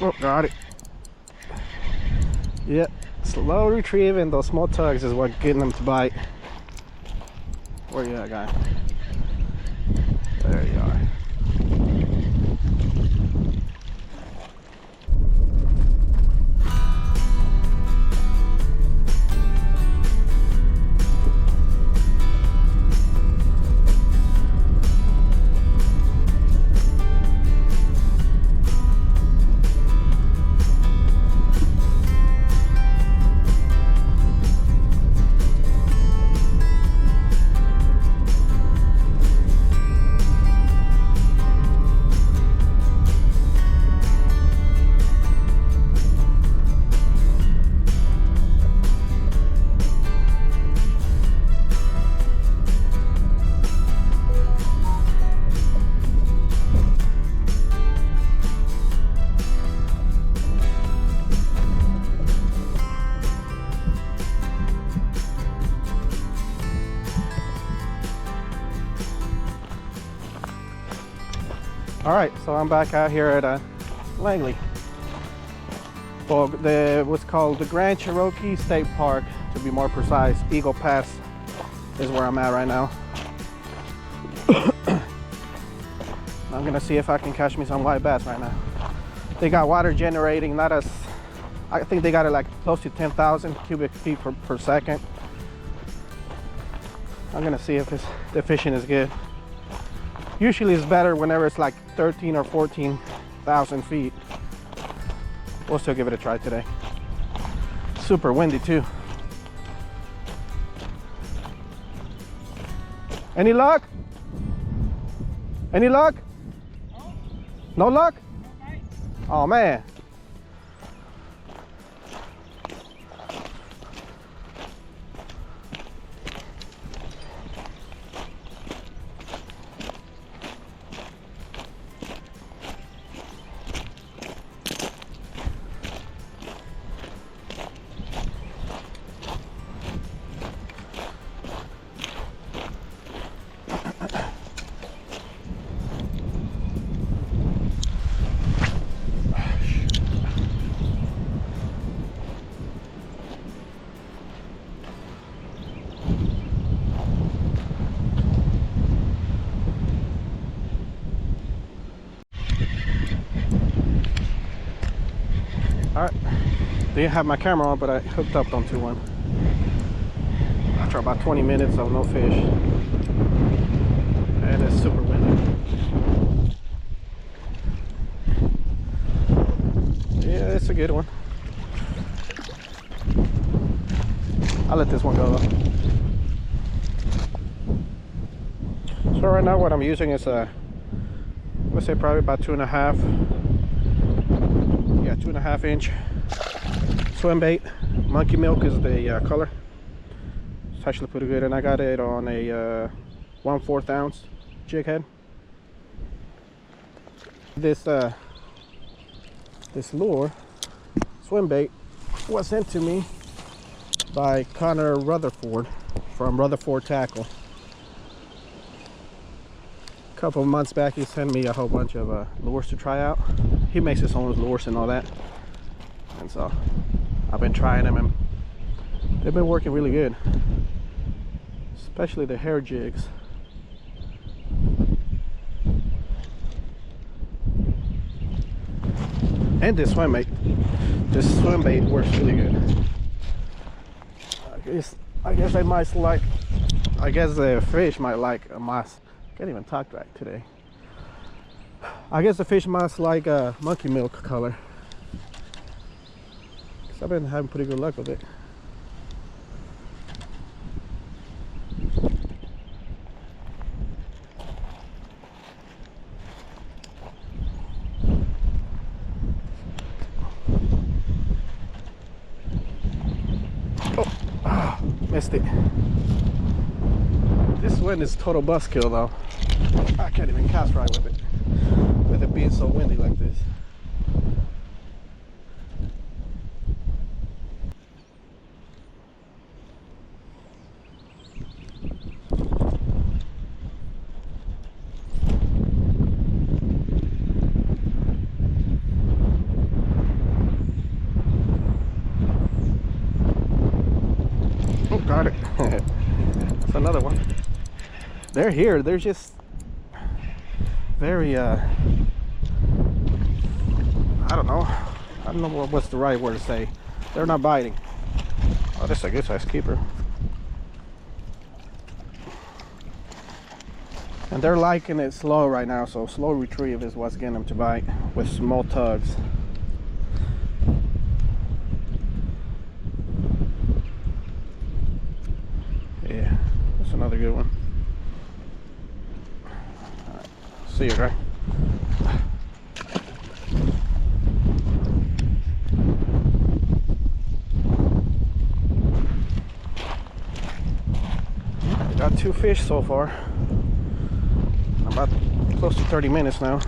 Oh, got it. Yep, slow retrieving those small tugs is what getting them to bite. Where you at, guy? There you are. All right, so I'm back out here at Langley. Well, what's called the Grand Cherokee State Park, to be more precise. Eagle Pass is where I'm at right now. I'm gonna see if I can catch me some white bass right now. They got water generating, not as, I think they got it like close to 10,000 cubic feet per second. I'm gonna see if the fishing is good. Usually it's better whenever it's like 13 or 14,000 feet. We'll still give it a try today. Super windy too. Any luck? Any luck? No luck? Oh man. All right, didn't have my camera on, but I hooked up onto one. After about 20 minutes of no fish, and it's super windy. Yeah, it's a good one. I'll let this one go though. So right now what I'm using is let's say probably about 2.5 inch swim bait. Monkey milk is the color. It's actually pretty good, and I got it on a 1/4 ounce jig head. This lure swim bait was sent to me by Connor Rutherford from Rutherford Tackle. A couple of months back he sent me a whole bunch of lures to try out. He makes his own lures and all that, and so I've been trying them and they've been working really good, especially the hair jigs. And this swim bait works really good. I guess they might like, I guess the fish might like a moss. Can't even talk right today. I guess the fish must like a monkey milk color, because I've been having pretty good luck with it. Oh, missed it. This wind is total buzzkill though. I can't even cast right with it being so windy like this. got it. That's another one. They're here. They're just very, I don't know. I don't know what's the right word to say. They're not biting. Oh, this is a good size keeper. And they're liking it slow right now, so slow retrieve is what's getting them to bite with small tugs. Yeah, that's another good one. All right. See you, guy. I got 2 fish so far. About close to 30 minutes now.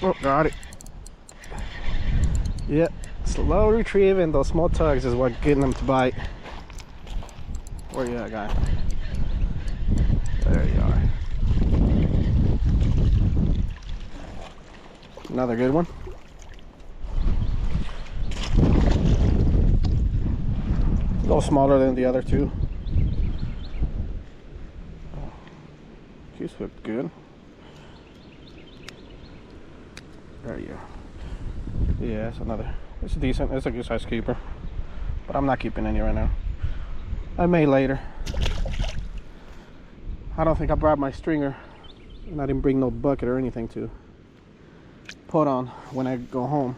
Oh, got it. Yeah, slow retrieving those small tugs is what getting them to bite. Where you at, guy? There you are. Another good one. A little smaller than the other two. These look good. There you go. Yeah, it's another. It's decent. It's a good size keeper. But I'm not keeping any right now. I may later. I don't think I brought my stringer. And I didn't bring no bucket or anything to put on when I go home.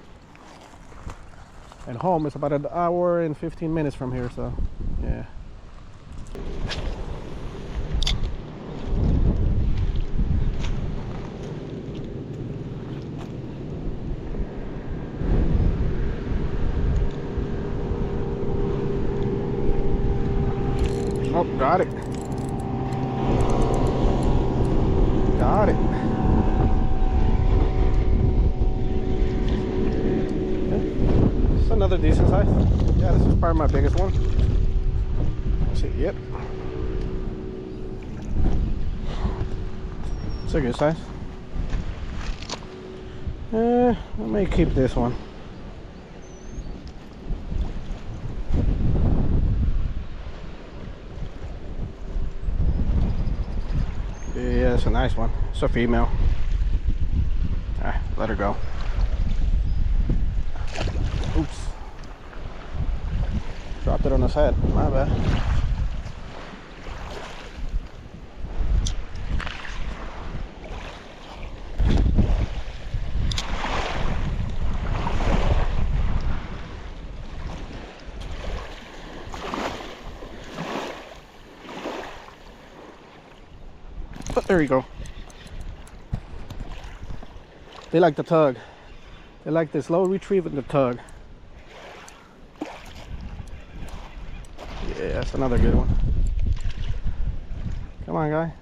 And home is about an hour and 15 minutes from here, so yeah. Oh, got it. Got it. Okay. It's another decent size. Yeah, this is probably my biggest one. Let's see, yep. It's a good size. I may keep this one. Yeah, it's a nice one. It's a female. Ah, let her go. Oops. Dropped it on his head. My bad. Oh, there you go. They like the tug. They like the slow retrieve and the tug. Yeah, that's another good one. Come on, guy.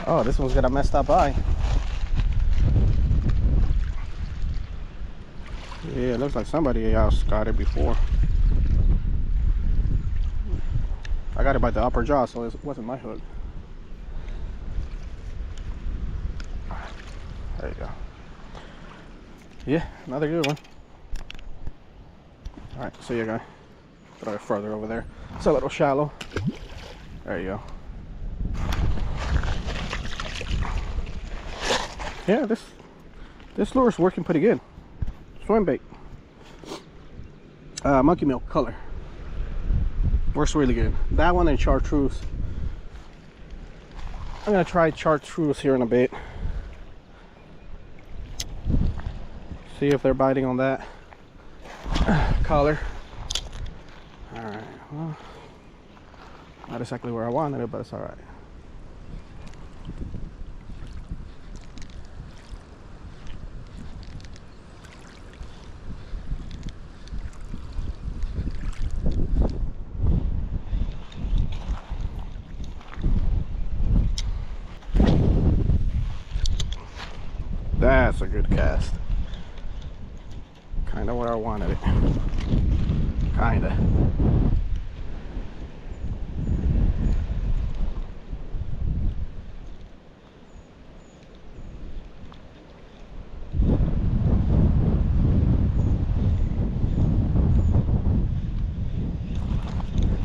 Oh, this one's got a messed up eye. Yeah, it looks like somebody else got it before. I got it by the upper jaw, so it wasn't my hook. There you go. Yeah, another good one. All right, see you guys. Throw it further over there. It's a little shallow. There you go. Yeah, this lure is working pretty good. Swim bait. Monkey milk color. Works really good. That one and chartreuse. I'm gonna try chartreuse here in a bit. See if they're biting on that color. All right. Well, not exactly where I wanted it, but it's all right. That's a good cast. Kind of where I wanted it. Kind of.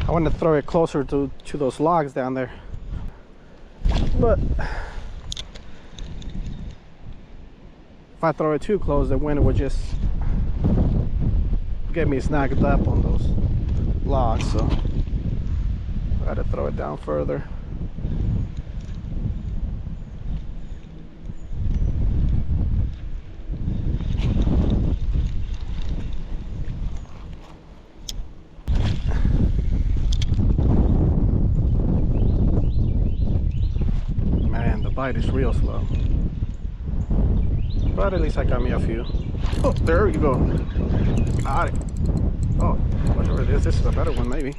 I wanted to throw it closer to those logs down there, but if I throw it too close, the wind would just get me snagged up on those logs, so I gotta throw it down further. Man, the bite is real slow. But at least I got me a few. Oh, there you go. Got it. Oh, whatever it is, this is a better one maybe.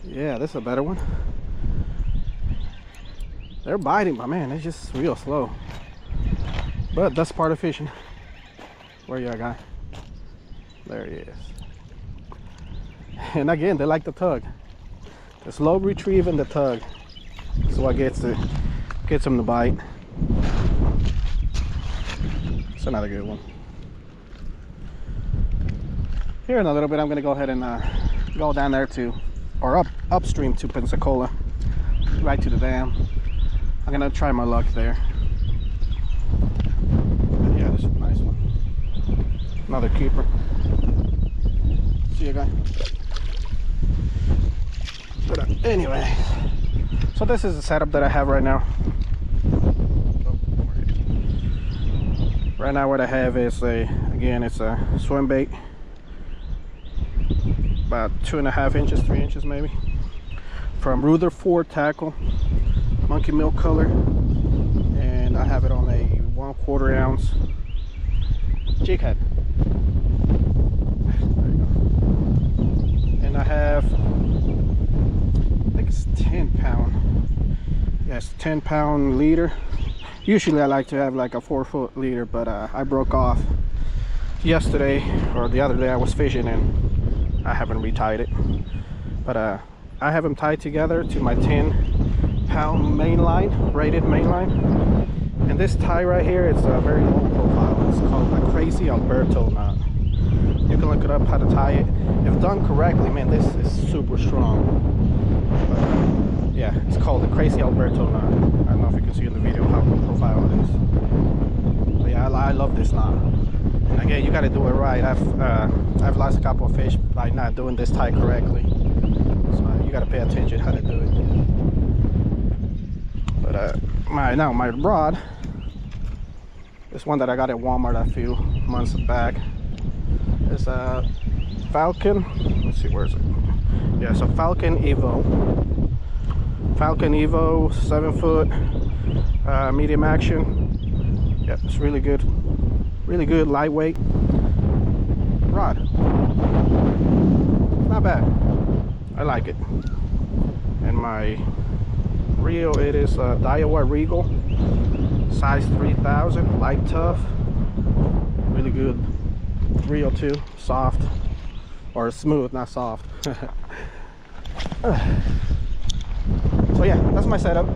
Yeah, this is a better one. They're biting, but man, it's just real slow. But that's part of fishing. Where you at, guy? There he is. And again, they like the tug. The slow retrieve and the tug is what gets them to bite. It's another good one. Here in a little bit, I'm gonna go ahead and go down there or upstream to Pensacola, right to the dam. I'm gonna try my luck there. But yeah, this is a nice one. Another keeper. See you guys. But anyway, so this is the setup that I have right now. Right now what I have is it's a swim bait, about 2.5 inches, 3 inches maybe, from Rutherford tackle, monkey milk color, and I have it on a 1/4 ounce jig head. There you go. And I have, I think it's 10-pound. Yes, 10-pound leader. Usually I like to have like a 4-foot leader, but I broke off yesterday or the other day. I was fishing and I haven't retied it, but I have them tied together to my 10-pound main line, rated main line. And this tie right here, it's a very low profile. It's called a Crazy Alberto knot. You can look it up how to tie it. If done correctly, man, this is super strong. But, yeah, it's called the Crazy Alberto knot. I don't know if you can see in the video how low profile it is. But yeah, I love this knot. And again, you got to do it right. I've lost a couple of fish by not doing this tie correctly. So you got to pay attention how to do it. But my rod, this one that I got at Walmart a few months back, is a Falcon. Let's see, where is it? Yeah, it's a Falcon Evo. Falcon Evo, 7-foot, medium action. Yeah, it's really good, lightweight rod. Not bad. I like it. And my reel, it is a Daiwa Regal, size 3000, light tough, really good reel too, soft, or smooth, not soft. So yeah, that's my setup.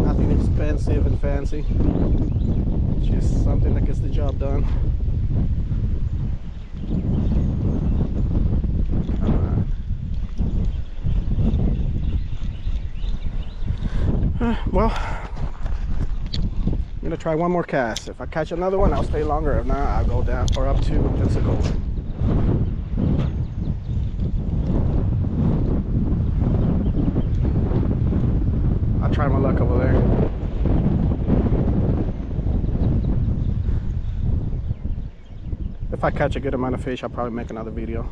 Nothing expensive and fancy, just something that gets the job done. Well, I'm gonna try one more cast. If I catch another one, I'll stay longer. If not, I'll go down or up to Pensacola. I'll try my luck over there. If I catch a good amount of fish, I'll probably make another video.